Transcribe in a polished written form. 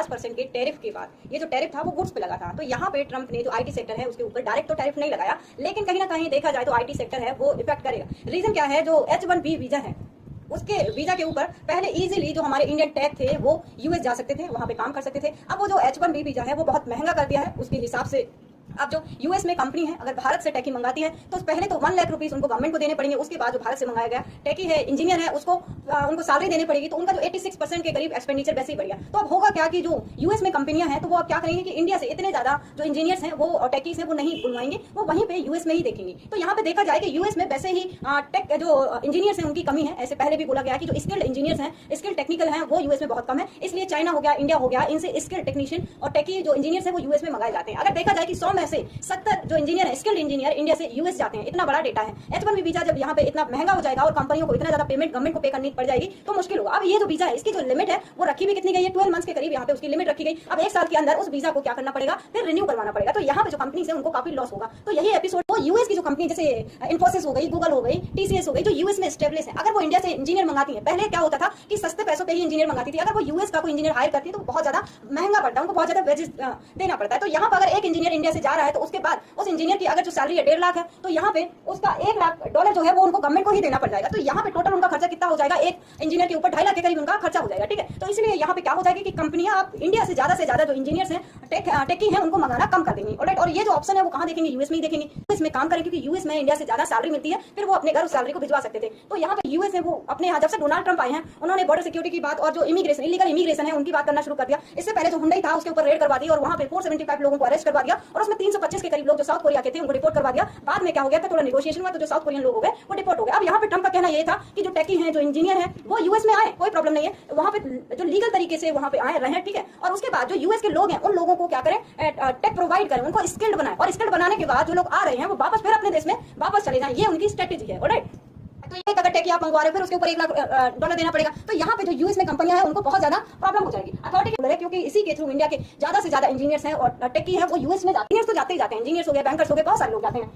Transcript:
50% के टैरिफ के बाद ये जो टैरिफ था वो गुड्स पे लगा था। तो यहाँ पे ट्रंप ने जो आईटी सेक्टर है उसके ऊपर डायरेक्ट तो टैरिफ नहीं लगाया, लेकिन कहीं ना कहीं देखा जाए तो आईटी सेक्टर है वो इफेक्ट करेगा। रीजन क्या है, जो H1B वीजा है उसके वीजा के ऊपर पहले इजीली जो हमारे इंडियन टैग थे वो यूएस जा सकते थे, वहां पे काम कर सकते थे। अब वो जो H1B वीजा है वो बहुत महंगा कर दिया है उसके हिसाब से। अब जो यूएस में कंपनी है अगर भारत से टेकी मंगाती है तो पहले तो 1 लाख रुपीस उनको गवर्नमेंट को देने पड़ेंगे। उसके बाद जो भारत से मंगाया गया टेकी है, इंजीनियर है, उसको उनको सैलरी देनी पड़ेगी। तो उनका जो 86% के करीब एक्सपेंडिचर वैसे ही बढ़ गया। तो अब होगा क्या कि जो यूएस में कंपनियां हैं तो वो अब क्या करेंगे कि इंडिया से इतने ज्यादा जो इंजीनियर्स हैं वो टेकीज हैं वो नहीं बुलवाएंगे, वो वहीं पे यूएस में ही देखेंगे। तो यहाँ पे देखा जाए कि यूएस में वैसे ही टेक जो इंजीनियर्स हैं उनकी कमी है। ऐसे पहले भी बोला गया कि जो स्किल्ड इंजीनियर्स हैं, स्किल्ड टेक्निकल हैं, वो यूएस में बहुत कम है। इसलिए चाइना हो गया, इंडिया हो गया, इनसे स्किल्ड टेक्नीशियन और टेकी जो इंजीनियर्स हैं वो यूएस में मंगाए जाते हैं। अगर देखा जाए कि 100 में से 70 जो इंजीनियर है, स्किल्ड इंजीनियर इंडिया से यूएस जाते हैं। इतना बड़ा डेटा है। H1B वीजा जब यहाँ पे इतना महंगा हो जाएगा और कंपनियों को इतना ज्यादा पेमेंट गवर्नमेंट को पे करनी पड़ जाएगी तो मुश्किल होगा। अब ये जो वीजा है इसकी जो लिमिट है वो रखी भी कितनी गई है, 12 मंथ्स के करीब यहाँ पे उसकी लिमिट रखी गई। अब 1 साल के अंदर उस वीजा को क्या करना पड़ेगा, फिर रिन्यू करवाना पड़ेगा। तो यहाँ पे जो कंपनी है उनको काफी लॉस होगा। तो यही एपिसोड वो यूएस की जो कंपनी जैसे इन्फोसिस हो गई, गूगल हो गई, टीसीएस हो गई, जो यूएस में स्टेब्लिश है, अगर वो इंडिया से इंजीनियर मंगाती है, पहले क्या होता था कि सस्ते पैसों पे ही इंजीनियर मंगाती थी। अगर वो यूएस का कोई इंजीनियर हायर करती है तो बहुत ज्यादा महंगा पड़ता है, उनको बहुत ज्यादा वेजेस देना पड़ता है। तो यहाँ पर अगर एक इंजीनियर इंडिया से जा रहा है तो उसके बाद उस इंजीनियर की अगर जो सैलरी है 1.5 लाख है तो यहाँ पे उसका $1 लाख जो है वो उनको गवर्नमेंट को ही देना पड़ जाएगा। तो यहाँ पे टोटल उनका खर्चा कितना हो जाएगा, एक इंजीनियर के ऊपर 2.5 लाख के करीब उनका खर्चा हो जाएगा। ठीक है, तो इसलिए यहाँ पे क्या हो जाएगा कि कंपनियां आप इंडिया से ज्यादा जो इंजीनियर्स हैं, टेकी हैं, उनको मंगाना कम कर देंगी। ऑलराइट, और ये जो ऑप्शन है वो कहाँ देखेंगे, यूएस में ही देखेंगे। यूएस में काम करें क्योंकि यूएस में इंडिया से ज्यादा सैलरी मिलती है, फिर वो अपने घर उस सैलरी को भिजवा सकते थे। तो यहाँ पे यूएस में वो अपने यहाँ जब से डोनाल्ड ट्रंप आए हैं उन्होंने बॉर्डर सिक्योरिटी की बात और जो इमीग्रेशन, इलीगल इमीग्रेशन है उनकी बात करना शुरू कर दिया। इससे पहले जो हुंडई था उसके ऊपर रेड करवा दी और वहाँ पे 475 लोगों को अरेस्ट करवा दिया और उसमें 325 के करीब लोग जो साउथ कोरिया के थे उनको रिपोर्ट करवा दिया। बाद में क्या हो गया था, थोड़ा नेगोशिएशन हुआ तो जो साउथ कोरियन लोग हो गए वो डिपोर्ट हो गए। अब यहाँ पे ट्रंप का कहना ये था कि जो टेकी हैं, जो इंजीनियर हैं वो यूएस में आए, कोई प्रॉब्लम नहीं है, वहाँ पे जो लीगल तरीके से वहाँ पे आए रहे। ठीक है, और उसके बाद जो यूएस के लोग हैं उन लोगों को क्या करें, टेक प्रोवाइड करें, उनको स्किल्ड बनाए और स्किल्ड बनाने के बाद जो लोग आ रहे हैं वो वापस फिर अपने देश में वापस चले जाएं। ये उनकी स्ट्रेटेजी है। ऑलराइट, तो ये अगर टेकी आप मंगवा रहे हो फिर उसके ऊपर $1 लाख देना पड़ेगा। तो यहाँ पे जो यूएस में कंपनियां हैं उनको बहुत ज्यादा प्रॉब्लम हो जाएगी अथॉरिटी, क्योंकि इसी के थ्रू इंडिया के ज्यादा से ज्यादा इंजीनियर्स हैं और टेकी है वो यूएस में जाते हैं। तो जाते ही जाते हैं, इंजीनियर्स हो गए, बैंकर्स हो गए, बहुत सारे लोग जाते हैं।